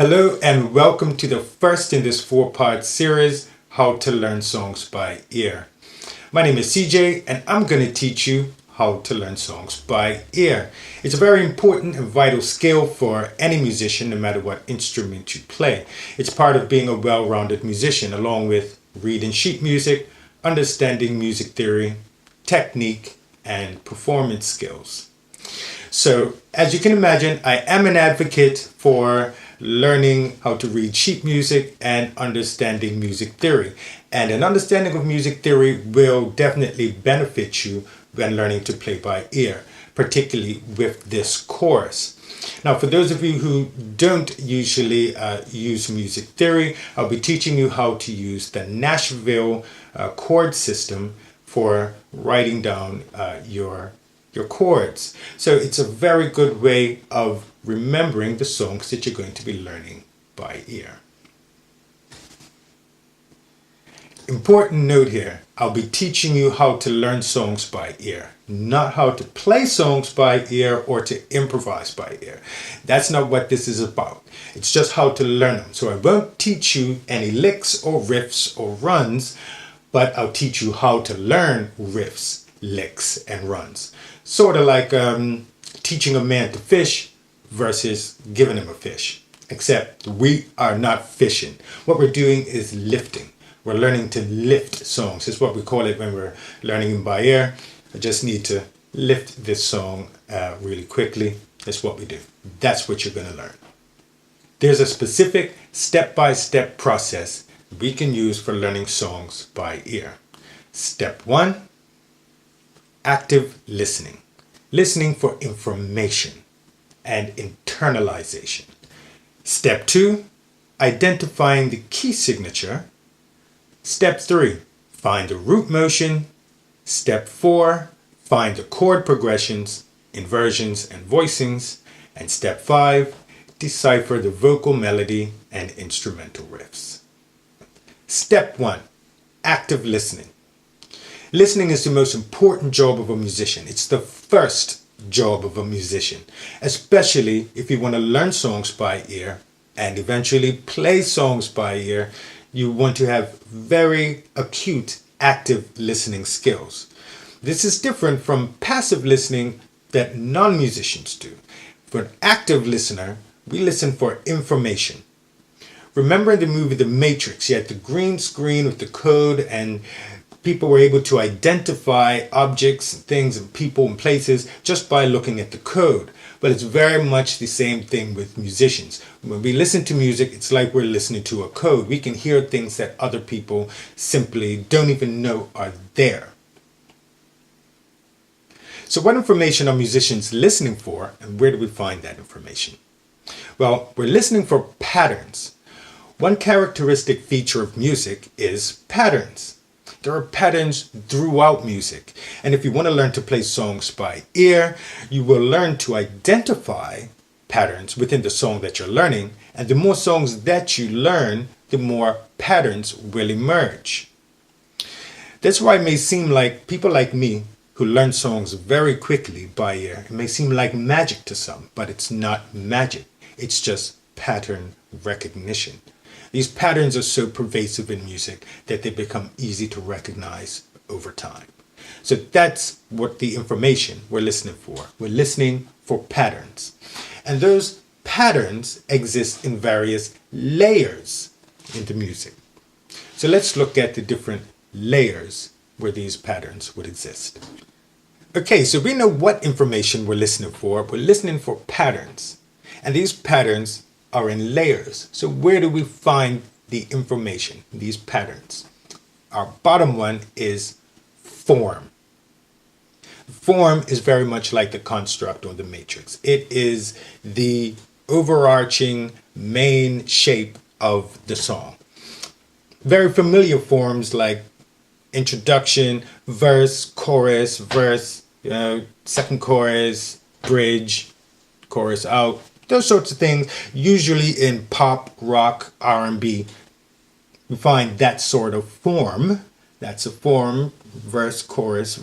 Hello and welcome to the first in this four-part series, How to Learn Songs by Ear. My name is CJ and I'm going to teach you how to learn songs by ear. It's a very important and vital skill for any musician, no matter what instrument you play. It's part of being a well-rounded musician, along with reading sheet music, understanding music theory, technique, and performance skills. So, as you can imagine, I am an advocate for learning how to read sheet music and understanding music theory. And an understanding of music theory will definitely benefit you when learning to play by ear, particularly with this course. Now, for those of you who don't usually use music theory, I'll be teaching you how to use the Nashville chord system for writing down your chords. So it's a very good way of remembering the songs that you're going to be learning by ear. Important note here, I'll be teaching you how to learn songs by ear, not how to play songs by ear or to improvise by ear. That's not what this is about. It's just how to learn them. So I won't teach you any licks or riffs or runs, but I'll teach you how to learn riffs, licks, and runs. Sort of like teaching a man to fish versus giving him a fish. Except we are not fishing. What we're doing is lifting. We're learning to lift songs. It's what we call it when we're learning them by ear. I just need to lift this song really quickly. That's what we do. That's what you're going to learn. There's a specific step-by-step process we can use for learning songs by ear. Step 1, active listening. Listening for information and internalization. Step 2, identifying the key signature. Step 3, find the root motion. Step 4, find the chord progressions, inversions, and voicings. And step 5, decipher the vocal melody and instrumental riffs. Step 1, active listening. Listening is the most important job of a musician. It's the first job of a musician, especially if you want to learn songs by ear and eventually play songs by ear. You want to have very acute, active listening skills. This is different from passive listening that non-musicians do. For an active listener, we listen for information. Remember in the movie The Matrix, you had the green screen with the code and people were able to identify objects, things, and people and places just by looking at the code. But it's very much the same thing with musicians. When we listen to music, it's like we're listening to a code. We can hear things that other people simply don't even know are there. So what information are musicians listening for, and where do we find that information? Well, we're listening for patterns. One characteristic feature of music is patterns. There are patterns throughout music. And if you want to learn to play songs by ear, you will learn to identify patterns within the song that you're learning. And the more songs that you learn, the more patterns will emerge. That's why it may seem like people like me who learn songs very quickly by ear, it may seem like magic to some, but it's not magic. It's just pattern recognition. These patterns are so pervasive in music that they become easy to recognize over time. So that's what the information we're listening for. We're listening for patterns. And those patterns exist in various layers in the music. So let's look at the different layers where these patterns would exist. Okay, so we know what information we're listening for. We're listening for patterns. And these patterns are in layers. So where do we find the information, these patterns? Our bottom one is form. Form is very much like the construct or the matrix. It is the overarching main shape of the song. Very familiar forms like introduction, verse, chorus, verse, second chorus, bridge, chorus out. Those sorts of things, usually in pop, rock, R&B, we find that sort of form. That's a form, verse, chorus,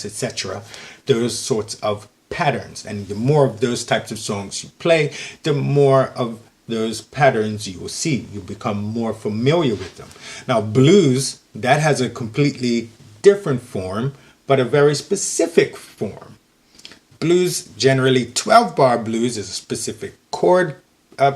etc. Those sorts of patterns. And the more of those types of songs you play, the more of those patterns you will see. You become more familiar with them. Now, blues, that has a completely different form, but a very specific form. Blues, generally 12-bar blues, is a specific chord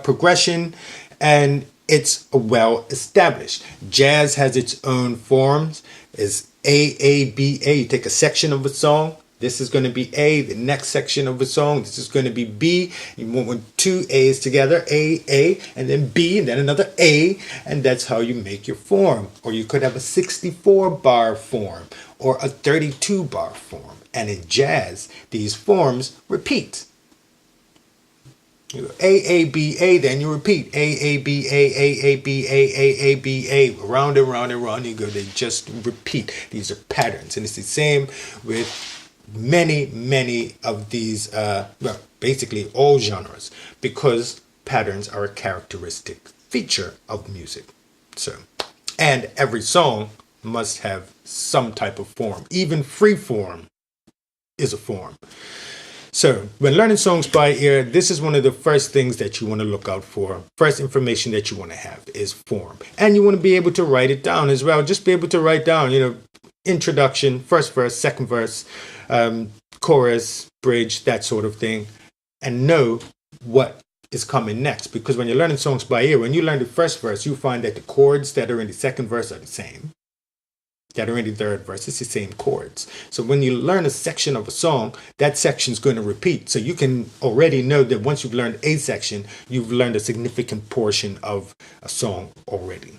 progression, and it's well established. Jazz has its own forms. Is A-A-B-A. You take a section of a song. This is going to be A. The next section of a song, this is going to be B. You want two A's together, A, A, and then B, and then another A, and that's how you make your form. Or you could have a 64-bar form or a 32-bar form. And in jazz, these forms repeat. You go A-A-B-A, then you repeat A-A-B-A, A-A-B-A, A-A-B-A, round and round and round you go. They just repeat. These are patterns. And it's the same with many of these, well, basically all genres, because patterns are a characteristic feature of music. So, and every song must have some type of form. Even free form is a form. So when learning songs by ear, this is one of the first things that you want to look out for. First information that you want to have is form. And you want to be able to write it down as well. Just be able to write down, introduction, first verse, second verse, chorus, bridge, that sort of thing. And know what is coming next. Because when you're learning songs by ear, when you learn the first verse, you find that the chords that are in the second verse are the same. That are in the third verse, it's the same chords. So when you learn a section of a song, that section is going to repeat. So you can already know that once you've learned a section, you've learned a significant portion of a song already.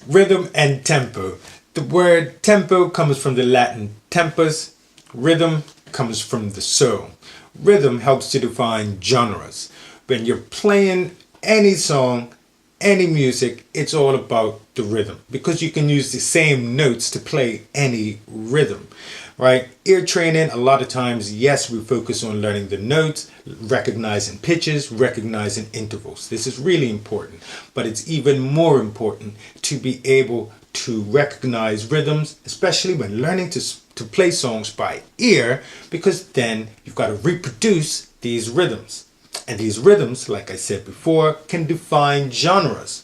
Rhythm and tempo. The word tempo comes from the Latin tempus. Rhythm comes from the soul. Rhythm helps to define genres. When you're playing any song, any music, it's all about the rhythm, because you can use the same notes to play any rhythm, right? Ear training, a lot of times, yes, we focus on learning the notes, recognizing pitches, recognizing intervals. This is really important, but it's even more important to be able to recognize rhythms, especially when learning to play songs by ear, because then you've got to reproduce these rhythms. And these rhythms, like I said before, can define genres.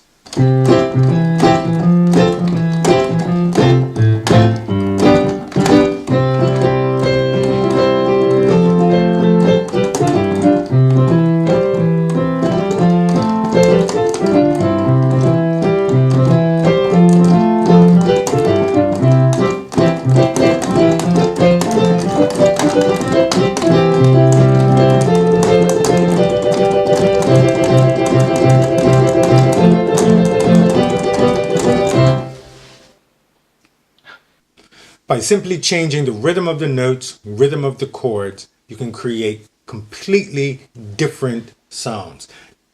By simply changing the rhythm of the notes, rhythm of the chords, you can create completely different sounds.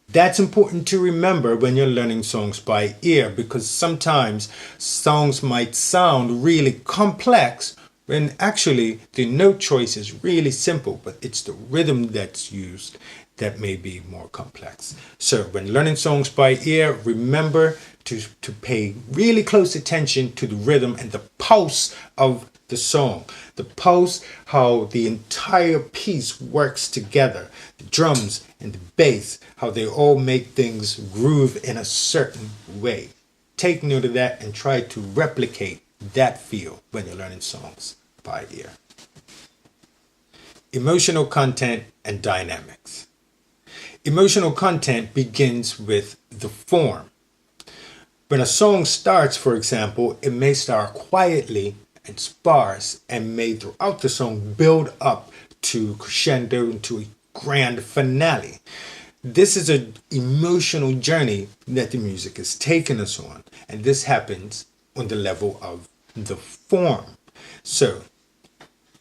That's important to remember when you're learning songs by ear, because sometimes songs might sound really complex when actually the note choice is really simple, but it's the rhythm that's used that may be more complex. So when learning songs by ear, remember to pay really close attention to the rhythm and the pulse of the song. The pulse, how the entire piece works together. The drums and the bass, how they all make things groove in a certain way. Take note of that and try to replicate that feel when you're learning songs by ear. Emotional content and dynamics. Emotional content begins with the form. When a song starts, for example, it may start quietly and sparse and may throughout the song build up to crescendo into a grand finale. This is an emotional journey that the music is taking us on, and this happens on the level of the form. So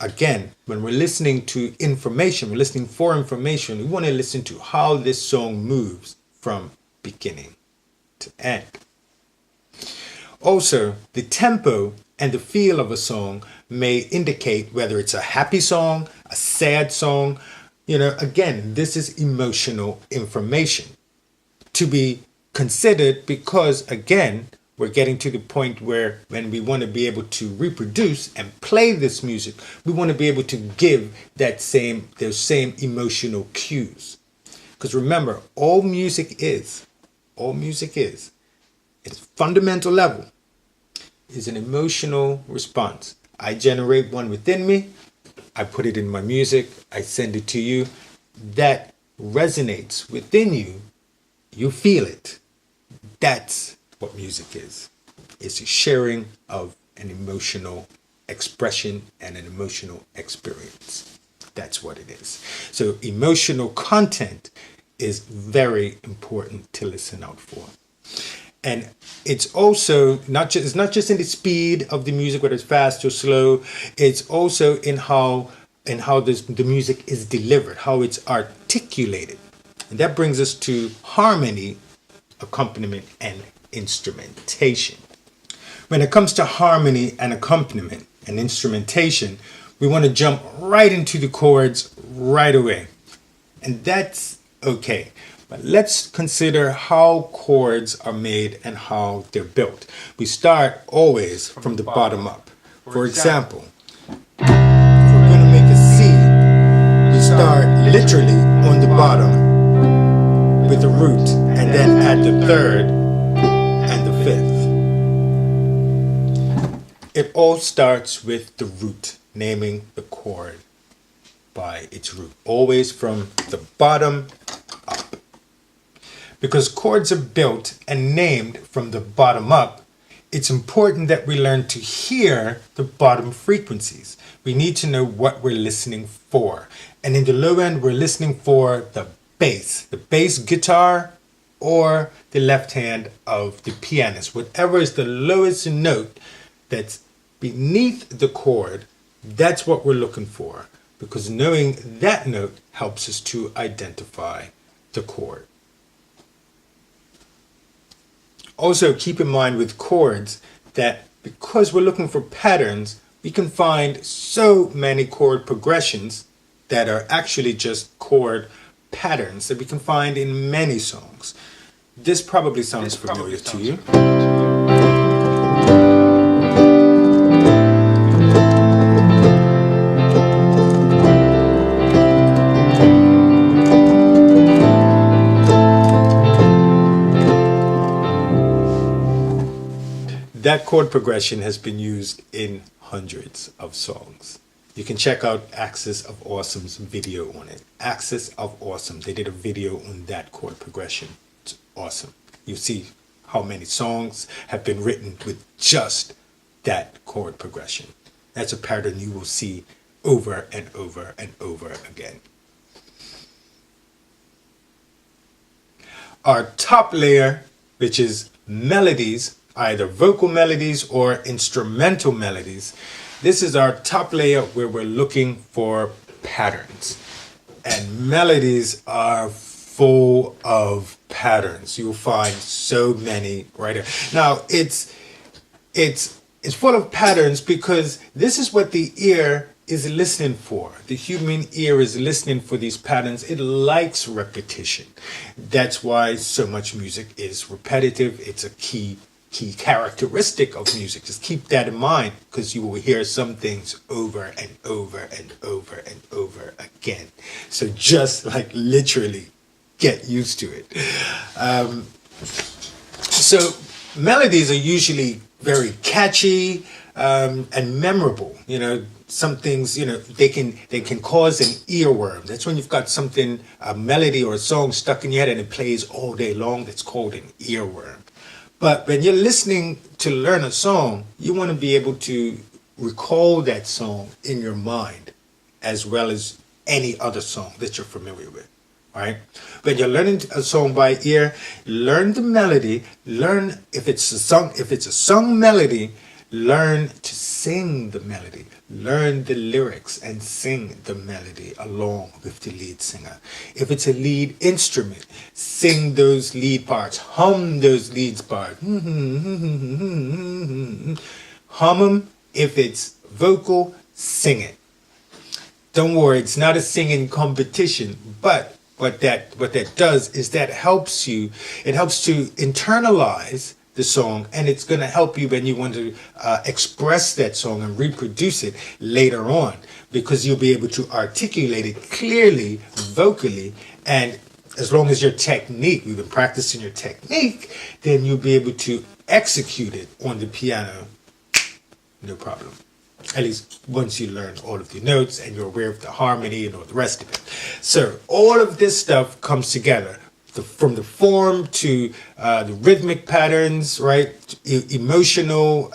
again, when we're listening to information, we're listening for information, we want to listen to how this song moves from beginning to end. Also, the tempo and the feel of a song may indicate whether it's a happy song, a sad song. Again, this is emotional information to be considered, because again, we're getting to the point where when we want to be able to reproduce and play this music, we want to be able to give those same emotional cues. Because remember, all music is, its fundamental level is an emotional response. I generate one within me, I put it in my music, I send it to you, that resonates within you, you feel it. That's what music is. It's a sharing of an emotional expression and an emotional experience. That's what it is. So emotional content is very important to listen out for. And it's also it's not just in the speed of the music, whether it's fast or slow. It's also in how the music is delivered, how it's articulated. And that brings us to harmony, accompaniment, and instrumentation. When it comes to harmony and accompaniment and instrumentation, we want to jump right into the chords right away. And that's okay. But let's consider how chords are made and how they're built. We start always from the bottom up. For example, if we're going to make a C, we start literally on the bottom with the root and then add the third and the fifth. It all starts with the root, naming the chord by its root, always from the bottom up. Because chords are built and named from the bottom up, it's important that we learn to hear the bottom frequencies. We need to know what we're listening for. And in the low end, we're listening for the bass guitar, or the left hand of the pianist. Whatever is the lowest note that's beneath the chord, that's what we're looking for. Because knowing that note helps us to identify the chord. Also, keep in mind with chords that because we're looking for patterns, we can find so many chord progressions that are actually just chord patterns that we can find in many songs. This probably sounds familiar to you. That chord progression has been used in hundreds of songs. You can check out Axis of Awesome's video on it. Axis of Awesome. They did a video on that chord progression. It's awesome. You see how many songs have been written with just that chord progression. That's a pattern you will see over and over and over again. Our top layer, which is melodies, either vocal melodies or instrumental melodies. This is our top layer where we're looking for patterns. And melodies are full of patterns. You'll find so many right here. Now, it's full of patterns because this is what the ear is listening for. The human ear is listening for these patterns. It likes repetition. That's why so much music is repetitive. It's a key characteristic of music. Just keep that in mind, because you will hear some things over and over and over and over again. So just like literally get used to it. So melodies are usually very catchy and memorable. You know, some things, you know, they can cause an earworm. That's when you've got something, a melody or a song stuck in your head and it plays all day long. That's called an earworm. But when you're listening to learn a song, you want to be able to recall that song in your mind as well as any other song that you're familiar with, right? When you're learning a song by ear, learn the melody, learn if it's a sung melody, learn to sing the melody, learn the lyrics and sing the melody along with the lead singer. If it's a lead instrument, sing those lead parts, hum those lead parts. Hum them. If it's vocal, sing it. Don't worry, it's not a singing competition, but what that does is that it helps to internalize the song, and it's going to help you when you want to express that song and reproduce it later on, because you'll be able to articulate it clearly vocally, and as long as your technique, you've been practicing your technique, then you'll be able to execute it on the piano, no problem. At least once you learn all of the notes and you're aware of the harmony and all the rest of it. So all of this stuff comes together. From the form to the rhythmic patterns, right? Emotional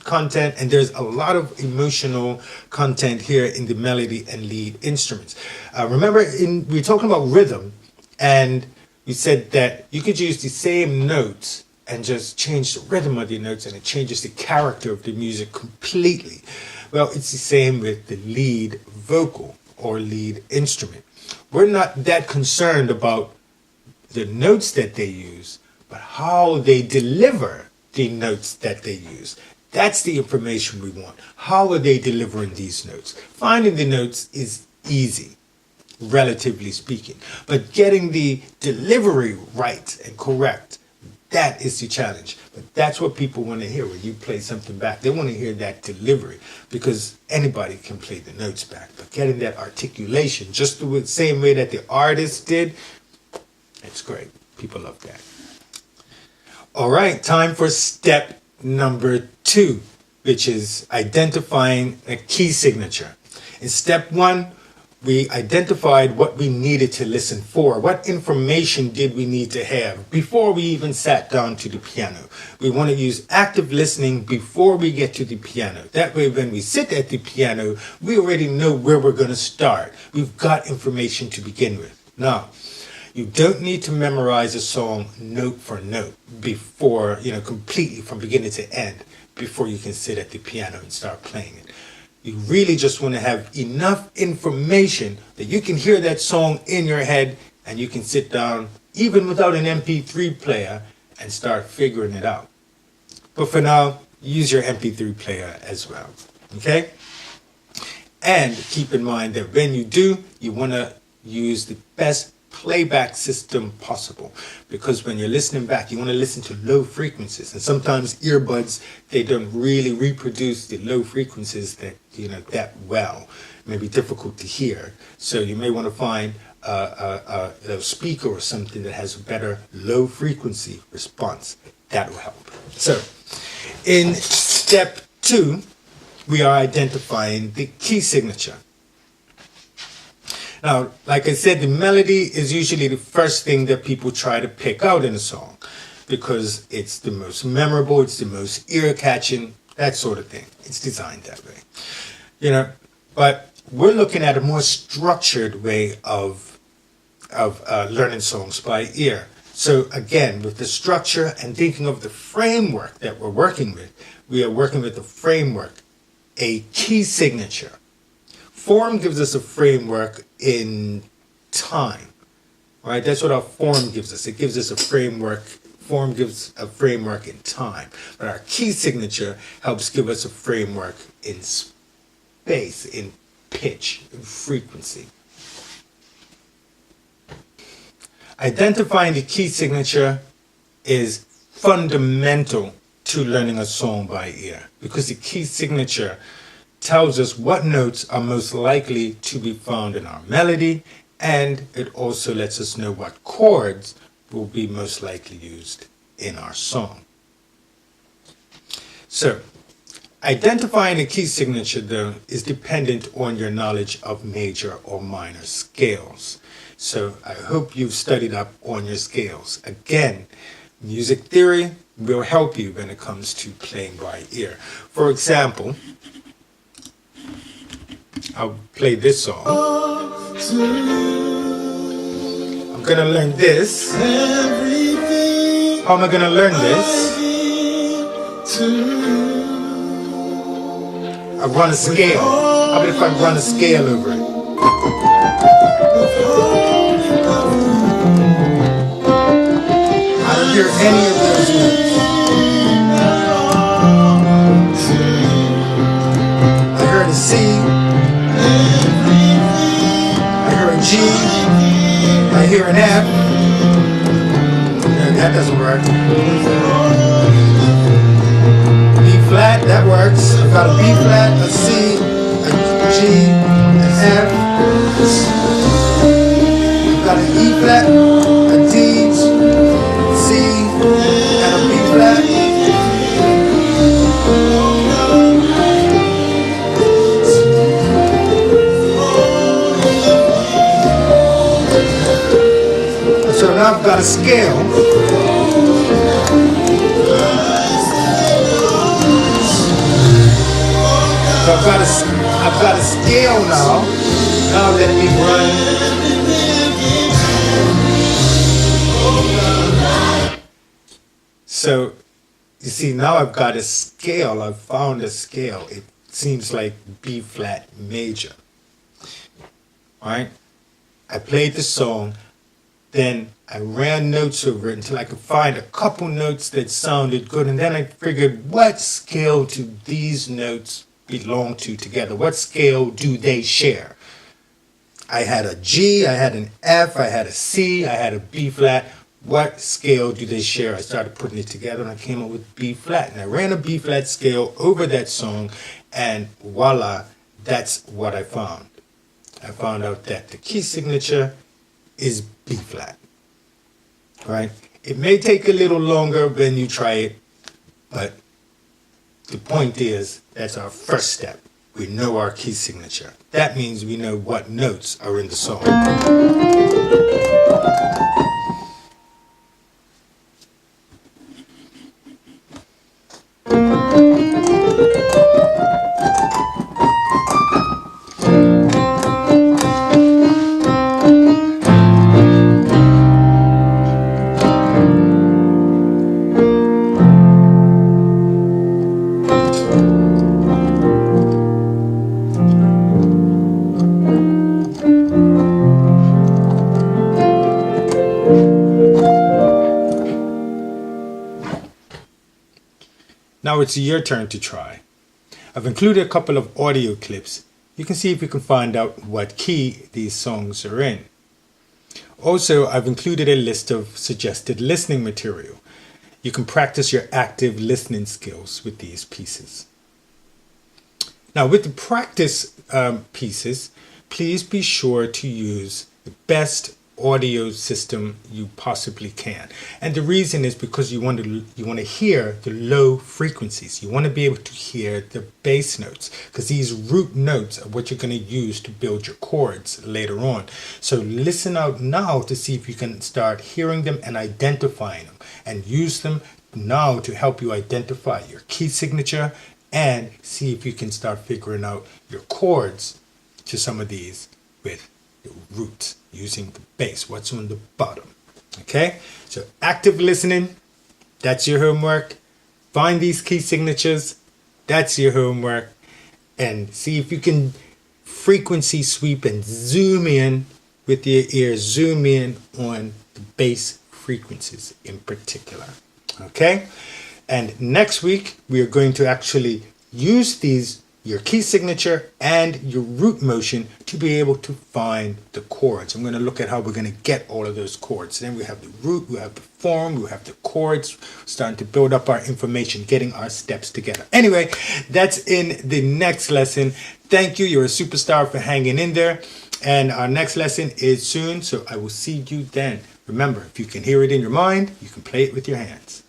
content, and there's a lot of emotional content here in the melody and lead instruments. Remember, we're talking about rhythm, and we said that you could use the same notes and just change the rhythm of the notes, and it changes the character of the music completely. Well, it's the same with the lead vocal or lead instrument. We're not that concerned about the notes that they use, but how they deliver the notes that they use. That's the information we want. How are they delivering these notes? Finding the notes is easy, relatively speaking, but getting the delivery right and correct, that is the challenge. But that's what people want to hear when you play something back. They want to hear that delivery, because anybody can play the notes back, but getting that articulation just the same way that the artist did, it's great. People love that. All right, time for step number 2, which is identifying a key signature. In step 1, we identified what we needed to listen for. What information did we need to have before we even sat down to the piano? We want to use active listening before we get to the piano. That way, when we sit at the piano, we already know where we're going to start. We've got information to begin with. Now, you don't need to memorize a song note for note before, completely from beginning to end, before you can sit at the piano and start playing it. You really just want to have enough information that you can hear that song in your head, and you can sit down, even without an MP3 player, and start figuring it out. But for now, use your MP3 player as well. Okay? And keep in mind that when you do, you want to use the best playback system possible, because when you're listening back, you want to listen to low frequencies, and sometimes earbuds, they don't really reproduce the low frequencies that that well. It may be difficult to hear, so you may want to find a speaker or something that has a better low frequency response. That will help. So in step 2, we are identifying the key signature. Now, like I said, the melody is usually the first thing that people try to pick out in a song, because it's the most memorable, it's the most ear-catching, that sort of thing. It's designed that way. But we're looking at a more structured way of learning songs by ear. So again, with the structure and thinking of the framework that we're working with, we are working with the framework, a key signature. Form gives us a framework in time, right? That's what our form gives us. It gives us a framework. Form gives a framework in time. But our key signature helps give us a framework in space, in pitch, in frequency. Identifying the key signature is fundamental to learning a song by ear, because the key signature tells us what notes are most likely to be found in our melody, and it also lets us know what chords will be most likely used in our song. So, identifying a key signature, though, is dependent on your knowledge of major or minor scales. So, I hope you've studied up on your scales. Again, music theory will help you when it comes to playing by ear. For example, I'll play this song. I'm gonna learn this. How am I gonna learn this? I run a scale. How about if I run a scale over it? I don't hear any of those notes. I heard a C. I hear a G, I hear an F, and that doesn't work. B flat, that works. I've got a B flat, a C, a G, an F. We've got an E flat. got a scale. So I've got a scale now. Now let me run. So you see, now I've got a scale. I've found a scale. It seems like B flat major. Alright? I played the song, then I ran notes over it until I could find a couple notes that sounded good, and then I figured, what scale do these notes belong to together? What scale do they share? I had a G, I had an F, I had a C, I had a B flat. What scale do they share? I started putting it together and I came up with B flat. And I ran a B flat scale over that song, and voila, that's what I found. I found out that the key signature is B flat. Right? It may take a little longer when you try it, but the point is, that's our first step. We know our key signature. That means we know what notes are in the song. Now it's your turn to try. I've included a couple of audio clips. You can see if you can find out what key these songs are in. Also, I've included a list of suggested listening material. You can practice your active listening skills with these pieces. Now, with the practice pieces, please be sure to use the best audio system you possibly can. And the reason is because you want to hear the low frequencies. You want to be able to hear the bass notes, because these root notes are what you're going to use to build your chords later on. So listen out now to see if you can start hearing them and identifying them, and use them now to help you identify your key signature and see if you can start figuring out your chords to some of these with the roots, using the bass, what's on the bottom. Okay, so active listening, that's your homework. Find these key signatures, that's your homework. And see if you can frequency sweep and zoom in with your ears, zoom in on the bass frequencies in particular. Okay, and next week we are going to actually use these, your key signature and your root motion, to be able to find the chords. I'm going to look at how we're going to get all of those chords. Then we have the root, we have the form, we have the chords, starting to build up our information, getting our steps together. Anyway, that's in the next lesson. Thank you. You're a superstar for hanging in there. And our next lesson is soon, so I will see you then. Remember, if you can hear it in your mind, you can play it with your hands.